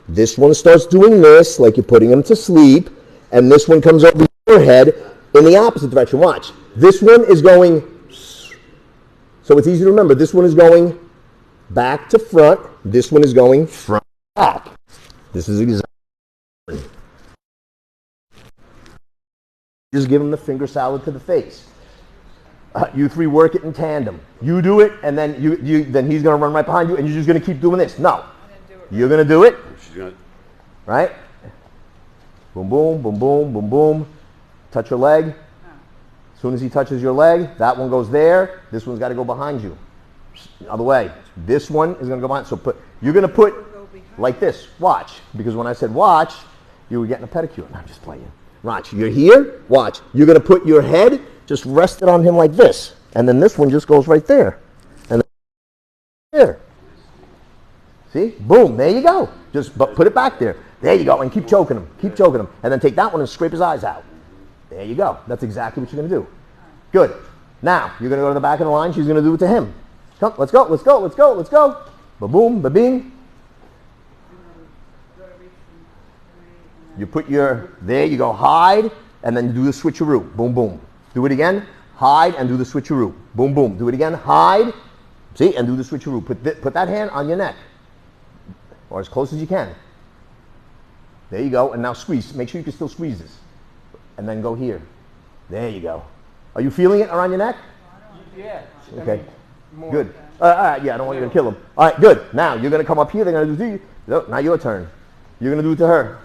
This one starts doing this, like you're putting him to sleep. And this one comes over your head in the opposite direction. Watch. This one is going, so it's easy to remember. This one is going back to front. This one is going front to back. This is exactly. Just give him the finger salad to the face. You three work it in tandem. You do it, and then then he's going to run right behind you, and you're just going to keep doing this. No. You're going to do it. Right? Boom, boom, boom, boom, boom, boom. Touch your leg. As soon as he touches your leg, that one goes there. This one's got to go behind you. Other way. This one is going to go behind. So you're going to put like this. Watch. Because when I said watch, you were getting a pedicure. I'm just playing. Watch. You're here. Watch. You're going to put your head, just rest it on him like this. And then this one just goes right there. And then there. See? Boom. There you go. Just put it back there. There you go. And keep choking him. Keep choking him. And then take that one and scrape his eyes out. There you go. That's exactly what you're going to do. Good. Now, you're going to go to the back of the line. She's going to do it to him. Come. Let's go. Let's go. Let's go. Let's go. Ba-boom. Ba-bing. You put there you go, hide, and then do the switcheroo. Boom, boom. Do it again, hide, and do the switcheroo. Boom, boom. Do it again, hide, see, and do the switcheroo. Put that hand on your neck, or as close as you can. There you go, and now squeeze. Make sure you can still squeeze this. And then go here. There you go. Are you feeling it around your neck? Yeah. Okay, good. All right, yeah, I don't want you to kill him. All right, good. Now, you're going to come up here, they're going to do it to you. No, now your turn. You're going to do it to her.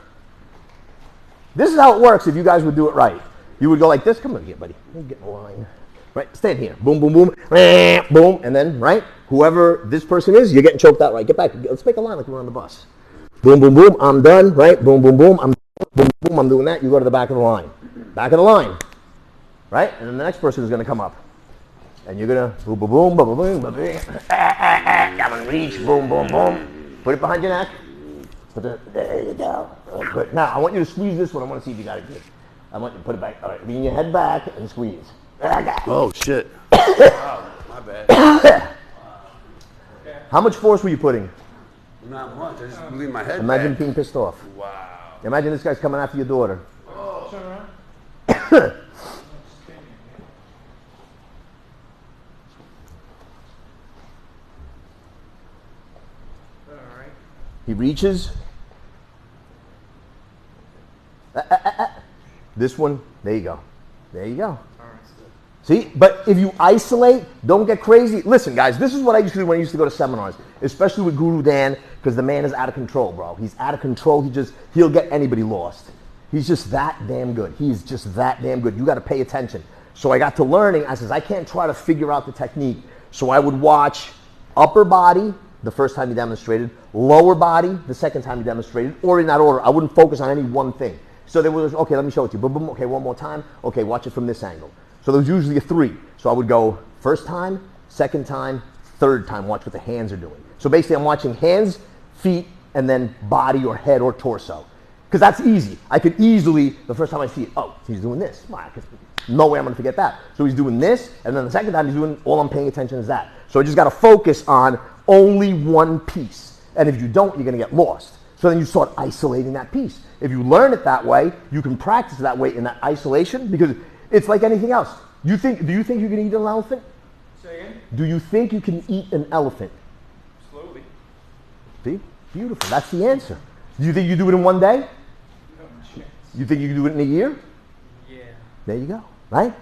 This is how it works if you guys would do it right. You would go like this. Come on here, buddy. Get in the line. Right? Stand here. Boom, boom, boom. Boom. And then, right? Whoever this person is, you're getting choked out, right? Get back. Let's make a line like we're on the bus. Boom, boom, boom. I'm done. Right? Boom, boom, boom. I'm boom, boom. I'm doing that. You go to the back of the line. Back of the line. Right? And then the next person is going to come up. And you're going to boom, boom, boom, boom, boom, boom, boom. Come and reach. Boom, boom, boom. Put it behind your neck. There you go. Good. Now, I want you to squeeze this one. I want to see if you got it good. I want you to put it back. All right, lean your head back and squeeze. Oh, shit. Oh, my bad. How much force were you putting? Not much. I just lean my head Imagine back. being pissed off. Wow. Imagine this guy's coming after your daughter. Oh. Turn around. He reaches. This one, there you go. There you go. See, but if you isolate, don't get crazy. Listen, guys, this is what I used to do when I used to go to seminars, especially with Guru Dan, because the man is out of control, bro. He's out of control. He'll get anybody lost. He's just that damn good. He's just that damn good. You got to pay attention. So I got to learning. I says, I can't try to figure out the technique. So I would watch upper body the first time he demonstrated, lower body the second time he demonstrated, or in that order. I wouldn't focus on any one thing. So there was, okay, let me show it to you. Boom, boom, okay, one more time. Okay, watch it from this angle. So there was usually a 3. So I would go first time, second time, third time, watch what the hands are doing. So basically I'm watching hands, feet, and then body or head or torso. Because that's easy. I could easily, the first time I see it, oh, he's doing this. No way I'm going to forget that. So he's doing this, and then the second time he's doing, all I'm paying attention is that. So I just got to focus on only one piece. And if you don't, you're going to get lost. So then you start isolating that piece. If you learn it that way, you can practice that way in that isolation, because it's like anything else. Do you think you can eat an elephant? Say again? Do you think you can eat an elephant? Slowly. See? Beautiful. That's the answer. Do you think you do it in one day? No chance. You think you can do it in a year? Yeah. There you go. Right?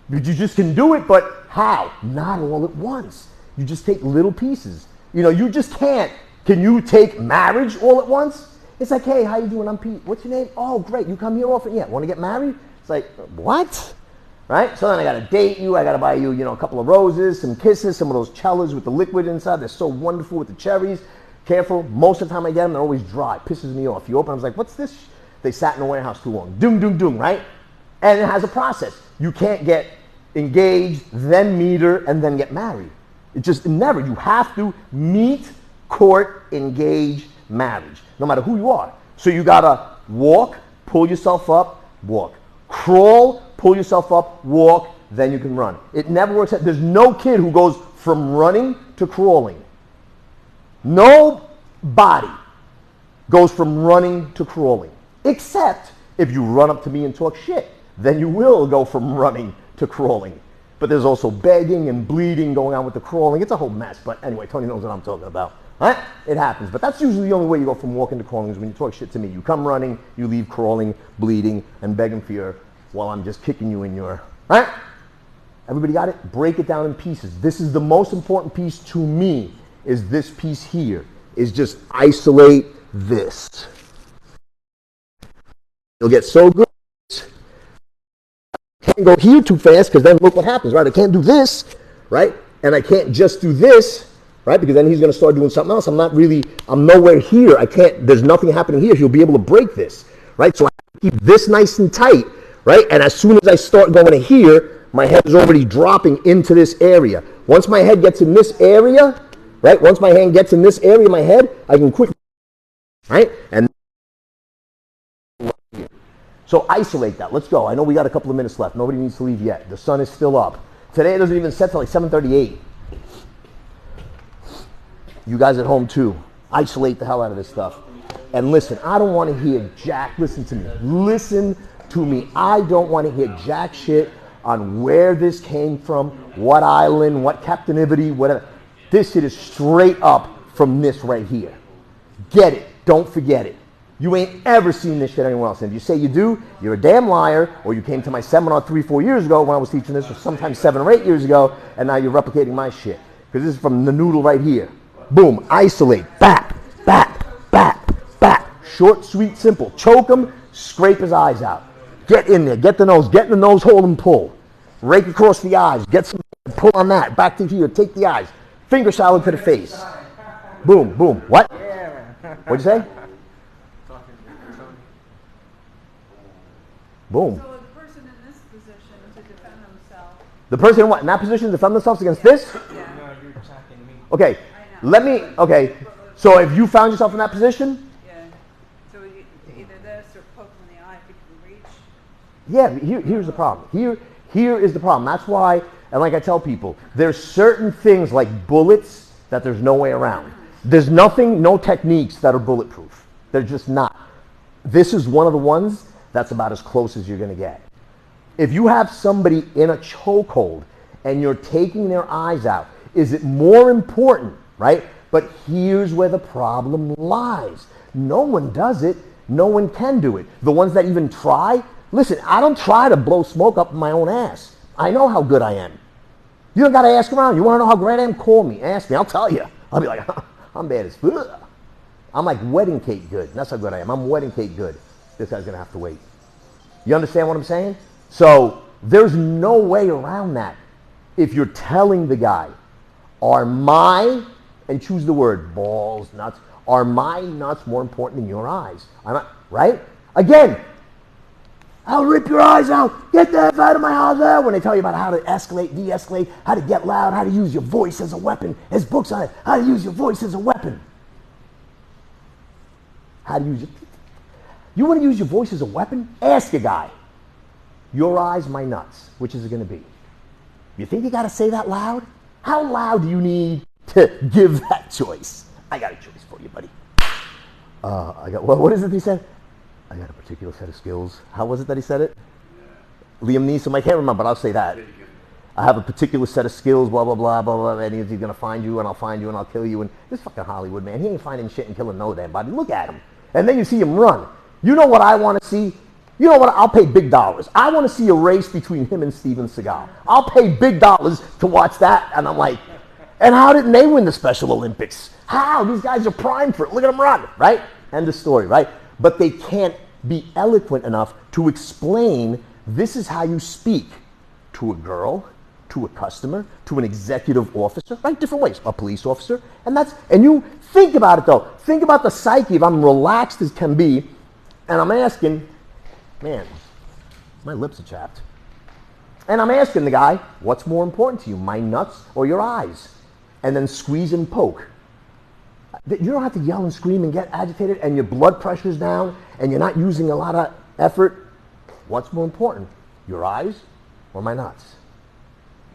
But you just can do it, but how? Not all at once. You just take little pieces. You just can't. Can you take marriage all at once? It's like, hey, how you doing? I'm Pete. What's your name? Oh, great. You come here often? Yeah. Want to get married? It's like, what? Right? So then I got to date you. I got to buy you, a couple of roses, some kisses, some of those cellos with the liquid inside. They're so wonderful with the cherries. Careful. Most of the time I get them, they're always dry. Pisses me off. You open, I was like, what's this? They sat in a warehouse too long. Doom, doom, doom, right? And it has a process. You can't get engaged, then meet her, and then get married. Never. You have to meet, court, engage, marriage, no matter who you are. So you gotta walk, pull yourself up, walk. Crawl, pull yourself up, walk, then you can run. It never works out. There's no kid who goes from running to crawling. Nobody goes from running to crawling, except if you run up to me and talk shit. Then you will go from running to crawling. But there's also begging and bleeding going on with the crawling. It's a whole mess. But anyway, Tony knows what I'm talking about. Right? It happens. But that's usually the only way you go from walking to crawling, is when you talk shit to me. You come running, you leave crawling, bleeding, and begging for your, while I'm just kicking you in your, right? Everybody got it? Break it down in pieces. This is the most important piece to me, is this piece here, is just isolate this. You'll get so good. Can't go here too fast, because then look what happens, right? I can't do this, right? And I can't just do this, right? Because then he's going to start doing something else. I'm nowhere here. There's nothing happening here. He'll be able to break this, right? So I have to keep this nice and tight, right? And as soon as I start going to here, my head is already dropping into this area. Once my head gets in this area, right? Once my hand gets in this area of my head, I can quickly, right? And so isolate that. Let's go. I know we got a couple of minutes left. Nobody needs to leave yet. The sun is still up. Today it doesn't even set till like 7:38. You guys at home too. Isolate the hell out of this stuff. And listen, I don't want to hear jack. Listen to me. Listen to me. I don't want to hear jack shit on where this came from, what island, what captivity, whatever. This shit is straight up from this right here. Get it. Don't forget it. You ain't ever seen this shit anywhere else. And if you say you do, you're a damn liar, or you came to my seminar 3-4 years ago when I was teaching this, or sometimes 7 or 8 years ago, and now you're replicating my shit. Because this is from the noodle right here. Boom, isolate, back, back, back, back. Short, sweet, simple. Choke him, scrape his eyes out. Get in there, get the nose, get in the nose hole and pull. Rake across the eyes, get some, pull on that, back to here, take the eyes. Finger salad to the face. Boom, boom. What? What'd you say? Boom. So the person in this position to defend themselves. The person in what? In that position to defend themselves against this? Yeah. No, you're attacking me. Okay. I know. So if you found yourself in that position? Yeah. So either this or poke in the eye if you can reach. Yeah, here's the problem. Here is the problem. That's why, and like I tell people, there's certain things like bullets that there's no way around. There's nothing, no techniques that are bulletproof. They're just not. This is one of the ones that's about as close as you're going to get. If you have somebody in a chokehold and you're taking their eyes out, is it more important, right? But here's where the problem lies. No one does it. No one can do it. The ones that even try, listen, I don't try to blow smoke up my own ass. I know how good I am. You don't got to ask around. You want to know how great I am? Call me. Ask me. I'll tell you. I'll be like, I'm bad as fuck. I'm like wedding cake good. That's how good I am. I'm wedding cake good. This guy's going to have to wait. You understand what I'm saying? So there's no way around that. If you're telling the guy, are my, and choose the word, balls, nuts, are my nuts more important than your eyes? Right? Again, I'll rip your eyes out. Get the F out of my house. When they tell you about how to escalate, de-escalate, how to get loud, how to use your voice as a weapon. There's books on it. How to use your voice as a weapon. How to use it. You want to use your voice as a weapon? Ask a guy. Your eyes, my nuts. Which is it going to be? You think you got to say that loud? How loud do you need give that choice. I got a choice for you, buddy. What is it he said? I got a particular set of skills. How was it that he said it? Liam Neeson, I can't remember, but I'll say that. I have a particular set of skills, blah, blah, blah, blah, blah, and he's going to find you, and I'll find you, and I'll kill you. And this fucking Hollywood, man, he ain't finding shit and killing no damn body. Look at him. And then you see him run. You know what I want to see? You know what? I'll pay big dollars. I want to see a race between him and Steven Seagal. I'll pay big dollars to watch that, and I'm like, and how didn't they win the Special Olympics? How? These guys are primed for it. Look at them run, right? End of story, right? But they can't be eloquent enough to explain this is how you speak to a girl, to a customer, to an executive officer, right? Different ways. A police officer. And you think about it though. Think about the psyche. If I'm relaxed as can be, and I'm asking, man, my lips are chapped. And I'm asking the guy, what's more important to you, my nuts or your eyes? And then squeeze and poke. You don't have to yell and scream and get agitated and your blood pressure's down and you're not using a lot of effort. What's more important, your eyes or my nuts?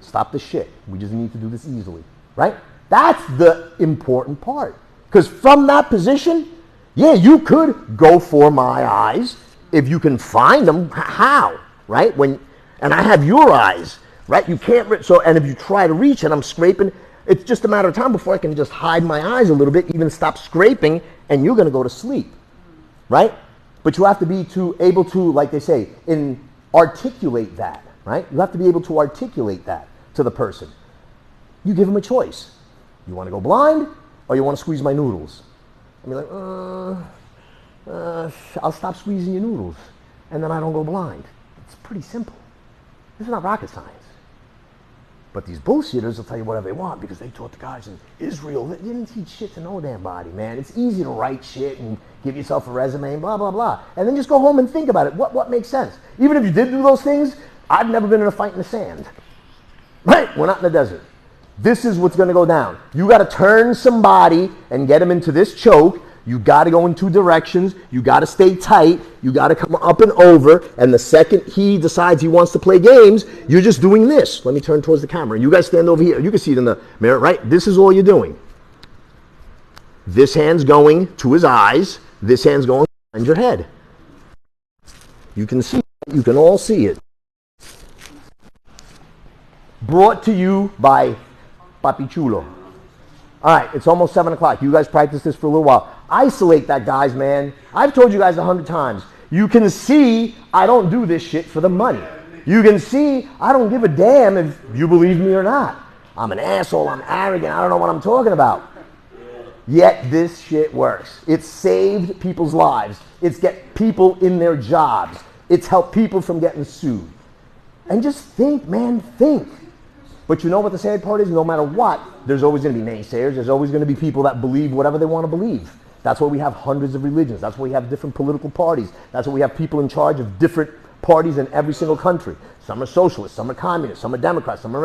Stop the shit. We just need to do this easily, right? That's the important part. Because from that position, yeah, you could go for my eyes if you can find them. How, right? And I have your eyes, right? You can't, and if you try to reach and I'm scraping, it's just a matter of time before I can just hide my eyes a little bit, even stop scraping, and you're going to go to sleep, right? But you have to be able to, like they say, articulate that, right? You have to be able to articulate that to the person. You give them a choice. You want to go blind or you want to squeeze my noodles? I'll be like, I'll stop squeezing your noodles and then I don't go blind. It's pretty simple. This is not rocket science. But these bullshitters will tell you whatever they want because they taught the guys in Israel. They didn't teach shit to no damn body, man. It's easy to write shit and give yourself a resume and blah, blah, blah. And then just go home and think about it. What makes sense? Even if you did do those things, I've never been in a fight in the sand. Right? We're not in the desert. This is what's going to go down. You got to turn somebody and get them into this choke. You got to go in two directions. You got to stay tight. You got to come up and over. And the second he decides he wants to play games, you're just doing this. Let me turn towards the camera. You guys stand over here. You can see it in the mirror, right? This is all you're doing. This hand's going to his eyes. This hand's going behind your head. You can see it. You can all see it. Brought to you by Papi Chulo. All right, it's almost 7 o'clock. You guys practice this for a little while. Isolate that, guys, man. I've told you guys 100 times. You can see I don't do this shit for the money. You can see I don't give a damn if you believe me or not. I'm an asshole. I'm arrogant. I don't know what I'm talking about. Yet this shit works. It's saved people's lives. It's get people in their jobs. It's helped people from getting sued. And just think, man, think. But you know what the sad part is? No matter what, there's always going to be naysayers. There's always going to be people that believe whatever they want to believe. That's why we have hundreds of religions. That's why we have different political parties. That's why we have people in charge of different parties in every single country. Some are socialists, some are communists, some are Democrats, some are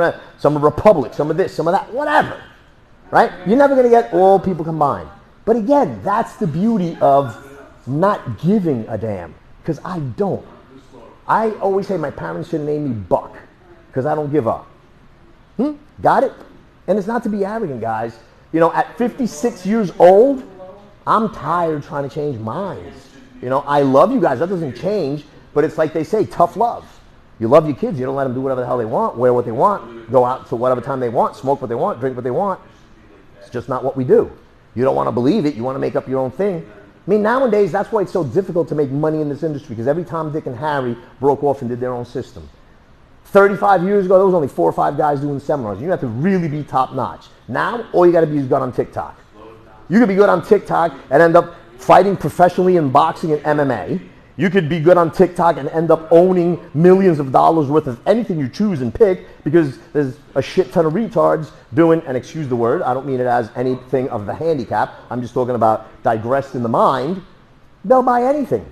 Republicans, some are this, some are that, whatever. Right? You're never going to get all people combined. But again, that's the beauty of not giving a damn. Because I don't. I always say my parents should name me Buck. Because I don't give up. Got it? And it's not to be arrogant, guys. You know, at 56 years old, I'm tired trying to change minds. You know, I love you guys. That doesn't change. But it's like they say, tough love. You love your kids. You don't let them do whatever the hell they want, wear what they want, go out to whatever time they want, smoke what they want, drink what they want. It's just not what we do. You don't want to believe it. You want to make up your own thing. I mean, nowadays, that's why it's so difficult to make money in this industry, because every Tom, Dick, and Harry broke off and did their own system. 35 years ago, there was only 4 or 5 guys doing seminars. You have to really be top notch. Now, all you got to be is good on TikTok. You could be good on TikTok and end up fighting professionally in boxing and MMA. You could be good on TikTok and end up owning millions of dollars worth of anything you choose and pick, because there's a shit ton of retards doing, and excuse the word, I don't mean it as anything of the handicap. I'm just talking about digressed in the mind. They'll buy anything.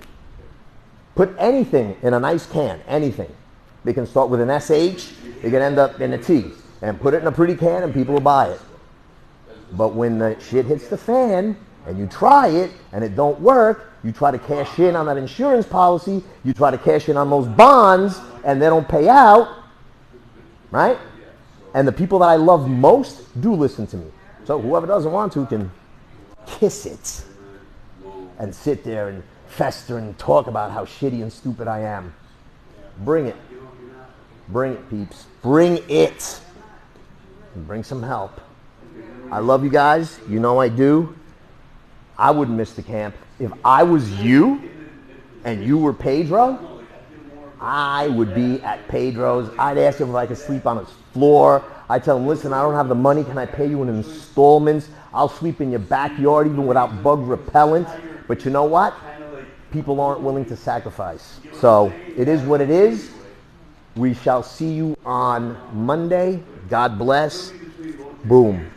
Put anything in a nice can, anything. They can start with an SH, they can end up in a T, and put it in a pretty can and people will buy it. But when the shit hits the fan and you try it and it don't work, you try to cash in on that insurance policy, you try to cash in on those bonds and they don't pay out, right? And the people that I love most do listen to me. So whoever doesn't want to can kiss it and sit there and fester and talk about how shitty and stupid I am. Bring it. Bring it, peeps. Bring it. And bring some help. I love you guys. You know I do. I wouldn't miss the camp. If I was you and you were Pedro, I would be at Pedro's. I'd ask him if I could sleep on his floor. I'd tell him, listen, I don't have the money. Can I pay you in installments? I'll sleep in your backyard even without bug repellent. But you know what? People aren't willing to sacrifice. So it is what it is. We shall see you on Monday. God bless. Boom.